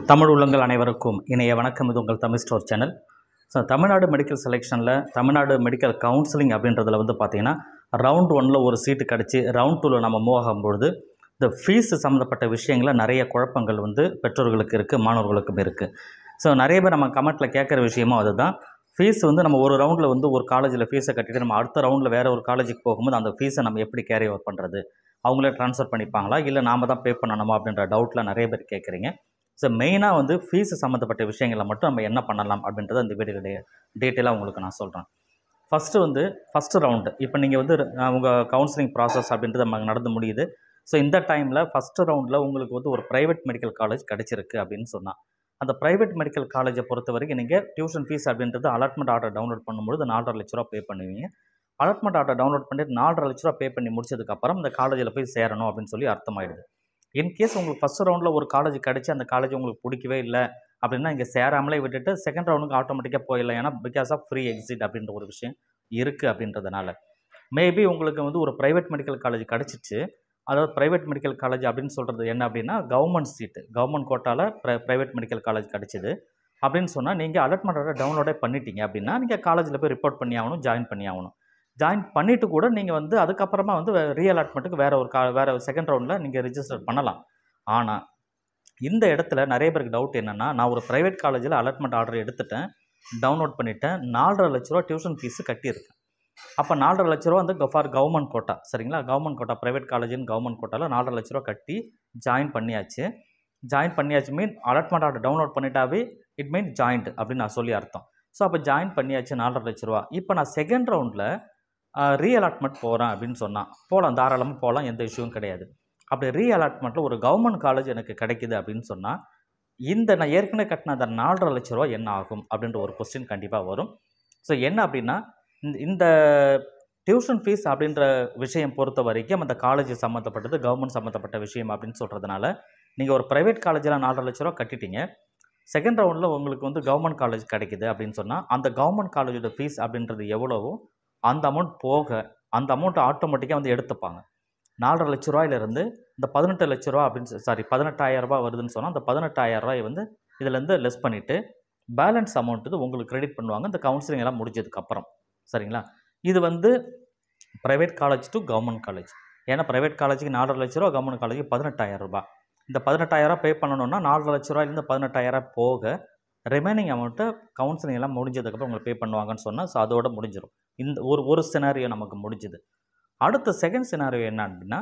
தமிழ் உள்ளங்கள் அனைவருக்கும் இணைய வணக்கம். இது உங்கள் Tamil store channel. So Tamil Nadu medical செலெக்ஷனில் தமிழ்நாடு மெடிக்கல் கவுன்சிலிங் அப்படின்றதில் பார்த்தீங்கன்னா ரவுண்ட் 1 ஒரு சீட்டு கிடச்சி ரவுண்ட் 2 நம்ம மூவ் ஆகும்பொழுது இந்த ஃபீஸ் சம்மந்தப்பட்ட விஷயங்களில் நிறைய குழப்பங்கள் பெற்றோர்களுக்கு இருக்குது, மாணவர்களுக்கும் இருக்குது. ஸோ நிறைய பேர் நம்ம கமெண்ட்டில் கேட்குற விஷயமும் அதுதான். ஃபீஸ் நம்ம ஒரு ரவுண்டில் ஒரு காலேஜில் ஃபீஸை கட்டிட்டு நம்ம அடுத்த ரவுண்டில் வேறு ஒரு காலேஜுக்கு போகும்போது அந்த ஃபீஸை நம்ம எப்படி கேரி ஓவர் பண்ணுறது, அவங்களே ட்ரான்ஸ்ஃபர் பண்ணிப்பாங்களா இல்லை நாம் தான் பே பண்ணணுமா அப்படின்ற டவுட்டில் நிறைய பேர் கேட்குறீங்க. ஸோ மெயினாக ஃபீஸ் சம்மந்தப்பட்ட விஷயங்களை மட்டும் நம்ம என்ன பண்ணலாம் அப்படின்றத இந்த வீடியோடைய டீட்டெயிலாக உங்களுக்கு நான் சொல்கிறேன். ஃபஸ்ட்டு ரவுண்டு இப்போ நீங்கள் உங்கள் கவுன்சிலிங் ப்ராசஸ் அப்படின்றது நமக்கு நடந்து முடியுது. ஸோ இந்த டைமில் ஃபஸ்ட்டு ரவுண்டில் உங்களுக்கு ஒரு ப்ரைவேட் மெடிக்கல் காலேஜ் கிடச்சிருக்கு அப்படின்னு சொன்னால், அந்த ப்ரைவேட் மெடிக்கல் காலேஜை பொறுத்த வரைக்கும் நீங்கள் டியூஷன் ஃபீஸ் அப்படின்றது அலாட்மெண்ட் ஆர்டர் டவுன்லோட் பண்ணும்போது 4.5 லட்ச ரூபா பே பண்ணுவீங்க. அலாட்மெண்ட் ஆர்டர் டவுன்லோட் பண்ணிட்டு 4.5 லட்ச ரூபா பே பண்ணி முடிச்சதுக்கப்புறம் இந்த காலேஜில் போய் சேரணும் அப்படின்னு சொல்லி அர்த்தமாயிடுது. இன்கேஸ் உங்களுக்கு ஃபஸ்ட் ரவுண்டில் ஒரு காலேஜ் கிடச்சி அந்த காலேஜ் உங்களுக்கு பிடிக்கவே இல்லை அப்படின்னா இங்கே சேராமலே விட்டுட்டு செகண்ட் ரவுண்டுக்கு ஆட்டோமேட்டிக்காக போயிடலாம். ஏன்னா பிகாஸ் ஆஃப் ஃப்ரீ எக்ஸிட் அப்படின்ற ஒரு விஷயம் இருக்குது அப்படின்றதுனால மேபி உங்களுக்கு ஒரு ப்ரைவேட் மெடிக்கல் காலேஜ் கிடச்சிச்சு. அதாவது ப்ரைவேட் மெடிக்கல் காலேஜ் அப்படின்னு சொல்கிறது என்ன அப்படின்னா கவர்மெண்ட் சீட்டு, கவர்மெண்ட் கோட்டாவில் ப்ரைவேட் மெடிக்கல் காலேஜ் கிடச்சிது அப்படின்னு சொன்னால் நீங்கள் அலாட்மெண்ட் டவுன்லோடே பண்ணிட்டீங்க அப்படின்னா நீங்கள் காலேஜில் போய் ரிப்போர்ட் பண்ணி ஆகணும், ஜாயின் பண்ணி ஆகணும். ஜாயின் பண்ணிவிட்டு கூட நீங்கள் அதுக்கப்புறமா ரீஅலாட்மெண்ட்டுக்கு வேறு செகண்ட் ரவுண்டில் நீங்கள் ரிஜிஸ்டர் பண்ணலாம். ஆனால் இந்த இடத்துல நிறைய பேருக்கு டவுட் என்னென்னா, நான் ஒரு ப்ரைவேட் காலேஜில் அலாட்மெண்ட் ஆர்டர் எடுத்துட்டேன், டவுன்லோட் பண்ணிவிட்டேன், 4.5 லட்ச ரூபா டியூஷன் ஃபீஸு கட்டியிருக்கேன். அப்போ 4.5 லட்ச ரூபா ஃபார் கவர்மெண்ட் கோட்டா, சரிங்களா? கவர்மெண்ட் கோட்டா ப்ரைவேட் காலேஜின்னு கவர்மெண்ட் கோட்டாவில் 4.5 லட்ச ரூபா கட்டி ஜாயின் பண்ணியாச்சு மீன் அலாட்மெண்ட் ஆர்டர் டவுன்லோட் பண்ணிட்டாவே இட் மீன் ஜாயின்ட் அப்படின்னு நான் சொல்லி அர்த்தம். ஸோ அப்போ ஜாயின் பண்ணியாச்சு 4.5 லட்ச ரூபா. இப்போ நான் செகண்ட் ரவுண்டில் ரீஅலாட்மெண்ட் போகிறேன் அப்படின்னு சொன்னால் போகலாம், தாராளமாக போகலாம், எந்த இஷ்யூவும் கிடையாது. அப்படி ரீஅலாட்மெண்ட்டில் ஒரு கவர்மெண்ட் காலேஜ் எனக்கு கிடைக்குது அப்படின்னு சொன்னால் நான் ஏற்கனவே கட்டின அந்த 4.5 லட்ச ரூபா என்ன ஆகும் அப்படின்ற ஒரு கொஸ்டின் கண்டிப்பாக வரும். ஸோ என்ன அப்படின்னா இந்த டியூஷன் ஃபீஸ் அப்படின்ற விஷயம் பொறுத்த வரைக்கும் அந்த காலேஜ் சம்மந்தப்பட்டது கவர்மெண்ட் சம்மந்தப்பட்ட விஷயம் அப்படின்னு சொல்கிறதுனால நீங்கள் ஒரு ப்ரைவேட் காலேஜில் 4.5 லட்ச ரூபா கட்டிட்டீங்க, செகண்ட் ரவுண்டில் உங்களுக்கு கவர்மெண்ட் காலேஜ் கிடைக்குது அப்படின்னு சொன்னால் அந்த கவர்மெண்ட் காலேஜோட ஃபீஸ் அப்படின்றது எவ்வளவோ அந்த அமௌண்ட் போக அந்த அமௌண்ட் ஆட்டோமேட்டிக்காக எடுத்துப்பாங்க. 4.5 லட்ச ரூபாயிலிருந்து இந்த 18 லட்ச ரூபா அப்படின்னு 18,000 ரூபா வருதுன்னு சொன்னால் அந்த 18,000 ரூபாய் இதிலேருந்து லெஸ் பண்ணிவிட்டு பேலன்ஸ் அமௌண்ட்டு உங்களுக்கு கிரெடிட் பண்ணுவாங்க இந்த கவுன்சிலிங் எல்லாம் முடிஞ்சதுக்கப்புறம், சரிங்களா? இது private college to government college. ஏன்னா ப்ரைவேட் காலேஜுக்கு 4.5 லட்ச ரூபா, கவர்மெண்ட் காலேஜுக்கு 18,000 ரூபா. இந்த 18,000 ரூபா பே பண்ணணுன்னா 4.5 லட்ச ரூபாயிலேருந்து 18,000 போக ரிமைனிங் அமௌண்ட்டை கவுன்சிலிங் எல்லாம் முடிஞ்சதுக்கப்புறம் உங்களுக்கு பே பண்ணுவாங்கன்னு சொன்னால் ஸோ அதோட முடிஞ்சிடும். இந்த ஒரு சினாரியோ நமக்கு முடிஞ்சுது. அடுத்த செகண்ட் சினாரியோ என்ன அப்படின்னா,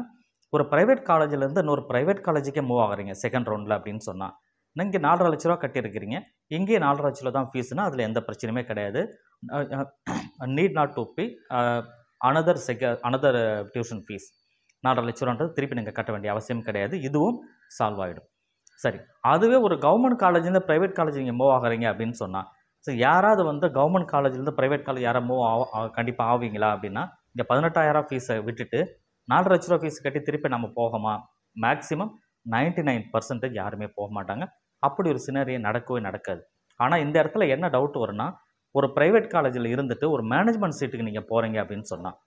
ஒரு ப்ரைவேட் காலேஜிலேருந்து இன்னொரு ப்ரைவேட் காலேஜுக்கே மூவ் ஆகுறீங்க செகண்ட் ரவுண்டில் அப்படின்னு சொன்னால் நீங்கள் 4.5 லட்ச ரூபா கட்டியிருக்கிறீங்க, இங்கேயே 4.5 லட்ச ரூபா தான் ஃபீஸ்னால் அதில் எந்த பிரச்சனையுமே கிடையாது. Need not to pay another tuition fees. 4.5 லட்ச ரூபான்றது திருப்பி நீங்கள் கட்ட வேண்டிய அவசியம் கிடையாது. இதுவும் சால்வ் ஆகிடும். சரி, அதுவே ஒரு கவர்மெண்ட் காலேஜ்லேருந்து ப்ரைவேட் காலேஜ் நீங்கள் மூவ் ஆகுறீங்க அப்படின்னு சொன்னால் ஸோ யாராவது கவர்மெண்ட் காலேஜ்லேருந்து ப்ரைவேட் காலேஜ் யாராவது மூவ் கண்டிப்பாக ஆவீங்களா அப்படின்னா இங்கே 18,000 ஃபீஸை விட்டுட்டு 4.5 லட்ச ரூபா ஃபீஸ் கட்டி திருப்பி நம்ம போகமா? மேக்ஸிமம் 99% யாருமே போக மாட்டாங்க. அப்படி ஒரு சினரியை நடக்கவே நடக்காது. ஆனால் இந்த இடத்துல என்ன டவுட் வரும்னா, ஒரு ப்ரைவேட் காலேஜில் இருந்துட்டு ஒரு மேனேஜ்மெண்ட் சீட்டுக்கு நீங்கள் போகிறீங்க அப்படின்னு சொன்னால்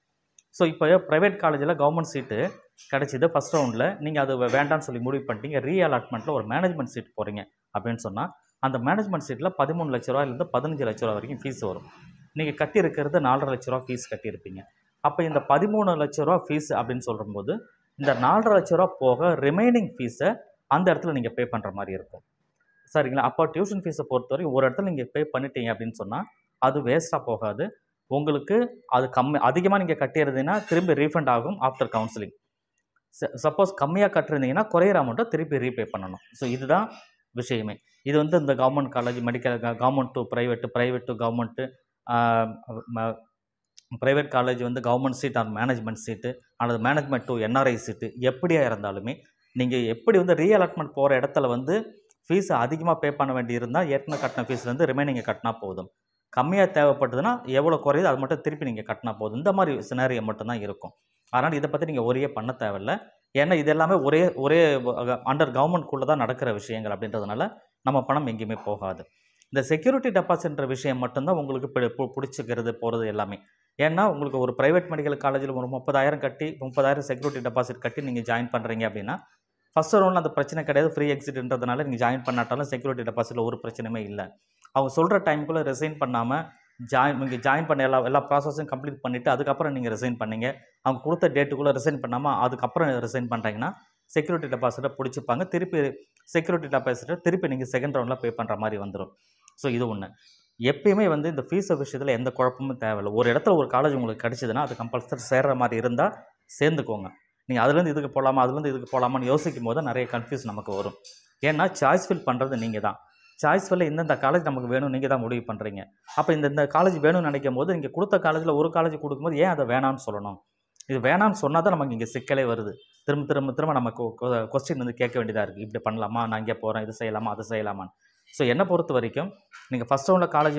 ஸோ இப்போ ப்ரைவேட் காலேஜில் கவர்மெண்ட் சீட்டு கிடச்சிது ஃபஸ்ட் ரவுண்டில், நீங்கள் அது வேண்டான்னு சொல்லி முடிவு பண்ணிட்டீங்க, ரீஅலாட்மெண்ட்டில் ஒரு மேனேஜ்மெண்ட் சீட் போகிறீங்க அப்படின்னு சொன்னால் அந்த மேனேஜ்மெண்ட் சீட்டில் 13 லட்ச ரூபாயிலேருந்து 15 லட்ச ரூபா வரைக்கும் ஃபீஸ் வரும். நீங்கள் கட்டியிருக்கிறது 4.5 லட்ச ரூபா ஃபீஸ் கட்டியிருப்பீங்க. அப்போ இந்த 13 லட்ச ரூபா ஃபீஸ் அப்படின்னு சொல்லும்போது இந்த 4.5 லட்ச ரூபா போக ரிமைனிங் ஃபீஸை அந்த இடத்துல நீங்கள் பே பண்ணுற மாதிரி இருக்கும், சரிங்களா? அப்போ டியூஷன் ஃபீஸை பொறுத்தவரை ஒரு இடத்துல நீங்கள் பே பண்ணிட்டீங்க அப்படின்னு சொன்னால் அது வேஸ்ட்டாக போகாது. உங்களுக்கு அது அதிகமாக நீங்கள் கட்டியிருந்தீங்கன்னா திரும்பி ரீஃபண்ட் ஆகும் ஆஃப்டர் கவுன்சிலிங். சப்போஸ் கம்மியாக கட்டிருந்தீங்கன்னா குறையிற அமௌண்ட்டை திருப்பி ரீபே பண்ணணும். ஸோ இதுதான் விஷயமே. இது இந்த government college medical government to private, private to government, private college government seat or management seat அல்லது மேனேஜ்மெண்ட் டு என்ஆர்ஐ சீட்டு எப்படியாக இருந்தாலுமே நீங்கள் எப்படி ரீஅலாட்மெண்ட் போகிற இடத்துல ஃபீஸை அதிகமாக பே பண்ண வேண்டி இருந்தால் ஏற்கனவே கட்டின ஃபீஸ்லேருந்து ரிமைனிங்கை கட்டினா போதும். கம்மியாக தேவைப்பட்டதுன்னா எவ்வளோ குறையுது அது மட்டும் திருப்பி நீங்கள் கட்டினா போதும். இந்த மாதிரி சினாரியோ மட்டும்தான் இருக்கும். அதனால் இதை பற்றி நீங்கள் ஒரே பண்ண தேவையில்லை. ஏன்னா இது எல்லாமே ஒரே அண்டர் கவர்மெண்ட்குள்ளே தான் நடக்கிற விஷயங்கள் அப்படின்றதுனால நம்ம பணம் எங்கேயுமே போகாது. இந்த செக்யூரிட்டி டெபாசிட்ன்ற விஷயம் மட்டும்தான் உங்களுக்கு பிடிச்சிக்கிறது போகிறது எல்லாமே. ஏன்னா உங்களுக்கு ஒரு ப்ரைவேட் மெடிக்கல் காலேஜில் ஒரு 30,000 கட்டி 30,000 செக்யூரிட்டி டெபாசிட் கட்டி நீங்கள் ஜாயின் பண்ணுறீங்க அப்படின்னா ஃபஸ்ட்டு ரவுண்டில் அந்த பிரச்சனை கிடையாது, ஃப்ரீ எக்ஸிட்ன்றதுனால நீங்கள் ஜாயின் பண்ணாட்டாலும் செக்யூரிட்டி டெபாசிட்டில் ஒரு பிரச்சனையுமே இல்லை. அவங்க சொல்கிற டைமுக்குள்ளே ரிசைன் பண்ணாமல் நீங்கள் ஜாயின் பண்ண எல்லா ப்ராசஸையும் கம்ப்ளீட் பண்ணிவிட்டு அதுக்கப்புறம் நீங்கள் ரிசைன் பண்ணீங்க, அவங்க கொடுத்த டேட்டுக்குள்ளே ரிசைன் பண்ணாமல் அதுக்கப்புறம் ரிசைன் பண்ணுறீங்கன்னா செக்யூரிட்டி டெபாசிட்டை பிடிச்சிப்பாங்க. திருப்பி செக்யூரிட்டி டெபாசிட்டை திருப்பி நீங்கள் செகண்ட் ரவுண்டில் பே பண்ணுற மாதிரி வந்துடும். ஸோ இது ஒன்று. எப்பயுமே இந்த ஃபீஸ் விஷயத்தில் எந்த குழப்பமும் தேவையில்லை. ஒரு இடத்துல ஒரு காலேஜ் உங்களுக்கு கிடச்சிதுன்னா அது கம்பல்சரி சேர்கிற மாதிரி இருந்தால் சேர்ந்துக்கோங்க. நீங்கள் அதுலேருந்து இதுக்கு போகலாமா அதுலேருந்து இதுக்கு போகலாமான்னு யோசிக்கும் போது நிறைய கன்ஃபியூஸ் நமக்கு வரும். ஏன்னா சாய்ஸ் ஃபில் பண்ணுறது நீங்கள் தான். சாய்ஸ் ஃபில்லில் இந்தந்த காலேஜ் நமக்கு வேணும் நீங்கள் தான் முடிவு பண்ணுறீங்க. அப்போ இந்த காலேஜ் வேணும்னு நினைக்கும் போது நீங்கள் கொடுத்த காலேஜில் ஒரு காலேஜ் கொடுக்கும்போது ஏன் அதை வேணான்னு சொல்லணும்? இது வேணான்னு சொன்னால் தான் நமக்கு இங்கே சிக்கலே வருது. திரும்ப நமக்கு கொஸ்டின் கேட்க வேண்டியதாக இருக்குது. இப்படி பண்ணலாமா, நான் இங்கே போகிறேன், இது செய்யலாமா அது செய்யலாமான்னு. ஸோ என்னை பொறுத்த வரைக்கும் நீங்கள் ஃபஸ்ட் ரவுண்டில் காலேஜ்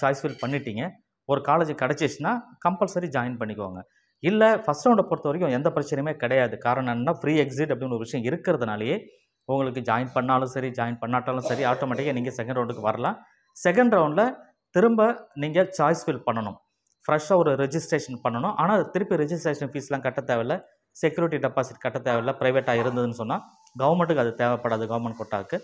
சாய்ஸ் ஃபில் பண்ணிட்டீங்க, ஒரு காலேஜ் கிடச்சிச்சின்னா கம்பல்சரி ஜாயின் பண்ணிக்கோங்க. இல்லை ஃபஸ்ட் ரவுண்டை பொறுத்த வரைக்கும் எந்த பிரச்சனையுமே கிடையாது. காரணம் என்னன்னா ஃப்ரீ எக்ஸிட் அப்படின்னு ஒரு விஷயம் இருக்கிறதுனாலேயே உங்களுக்கு ஜாயின் பண்ணாலும் சரி ஜாயின் பண்ணாட்டாலும் சரி ஆட்டோமேட்டிக்காக நீங்கள் செகண்ட் ரவுண்டுக்கு வரலாம். செகண்ட் ரவுண்டில் திரும்ப நீங்கள் சாய்ஸ் ஃபில் பண்ணணும், ஃப்ரெஷ்ஷாக ஒரு ரெஜிஸ்ட்ரேஷன் பண்ணணும். ஆனால் திருப்பி ரெஜிஸ்ட்ரேஷன் ஃபீஸ்லாம் கட்ட தேவையில்லை, செக்யூரிட்டி டெபாசிட் கட்ட தேவையில்லை. ப்ரைவேட்டாக இருந்ததுன்னு சொன்னால் கவர்மெண்ட்டுக்கு அது தேவைப்படாது, கவர்மெண்ட் கோட்டாவுக்கு.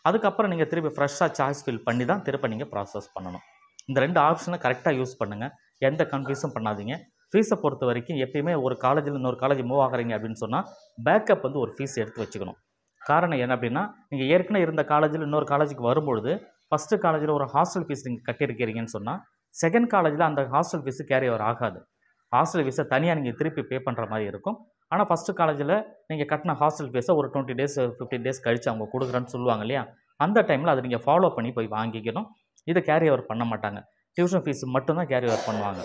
அதுக்கப்புறம் நீங்கள் திருப்பி ஃப்ரெஷ்ஷாக சாய்ஸ் ஃபில் பண்ணி தான் திரும்ப நீங்கள் ப்ராசஸ் பண்ணணும். இந்த 2 ஆப்ஷனை கரெக்டாக யூஸ் பண்ணுங்கள், எந்த கன்ஃபியூஸும் பண்ணாதீங்க. ஃபீஸை பொறுத்த வரைக்கும் எப்பயுமே ஒரு காலேஜில் இன்னொரு காலேஜ் மூவ் ஆகிறீங்க அப்படின்னு சொன்னால் பேக்கப் ஒரு ஃபீஸ் எடுத்து வச்சுக்கணும். காரணம் என்ன அப்படின்னா, நீங்கள் ஏற்கனவே இருந்த காலேஜில் இன்னொரு காலேஜுக்கு வரும்பொழுது ஃபஸ்ட்டு காலேஜில் ஒரு ஹாஸ்டல் ஃபீஸ் நீங்கள் கட்டியிருக்கிறீங்கன்னு சொன்னால் செகண்ட் காலேஜில் அந்த ஹாஸ்டல் ஃபீஸு கேரி ஓவர் ஆகாது. ஹாஸ்டல் ஃபீஸை தனியாக நீங்கள் திருப்பி பே பண்ணுற மாதிரி இருக்கும். ஆனால் ஃபஸ்ட்டு காலேஜில் நீங்கள் கட்டின ஹாஸ்டல் ஃபீஸை ஒரு 20 days 15 days கழித்து அவங்க கொடுக்குறேன்னு சொல்லுவாங்க இல்லையா, அந்த டைமில் அதை நீங்கள் ஃபாலோ பண்ணி போய் வாங்கிக்கணும். இதை கேரி ஓவர் பண்ண மாட்டாங்க, டியூஷன் ஃபீஸ் மட்டும்தான் கேரி ஓவர் பண்ணுவாங்க.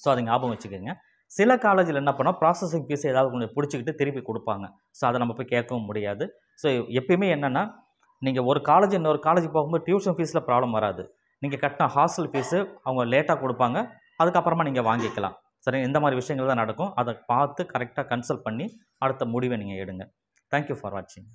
ஸோ அதை ஞாபகம் வச்சுக்கோங்க. சில காலேஜில் என்ன பண்ணால் ப்ராசஸிங் ஃபீஸ் ஏதாவது கொஞ்சம் பிடிச்சிக்கிட்டு திருப்பி கொடுப்பாங்க. ஸோ அதை நம்ம போய் கேட்கவும் முடியாது. ஸோ எப்பயுமே என்னென்னா, நீங்கள் ஒரு காலேஜ் இன்னொரு காலேஜுக்கு போகும்போது டியூஷன் ஃபீஸில் ப்ராப்ளம் வராது. நீங்கள் கட்டின ஹாஸ்டல் ஃபீஸு அவங்க லேட்டாக கொடுப்பாங்க, அதுக்கப்புறமா நீங்கள் வாங்கிக்கலாம். சரி, இந்த மாதிரி விஷயங்கள் தான் நடக்கும். அதை பார்த்து கரெக்டாக கன்சல்ட் பண்ணி அடுத்த முடிவை நீங்கள் எடுங்க. தேங்க்யூ ஃபார் வாட்சிங்.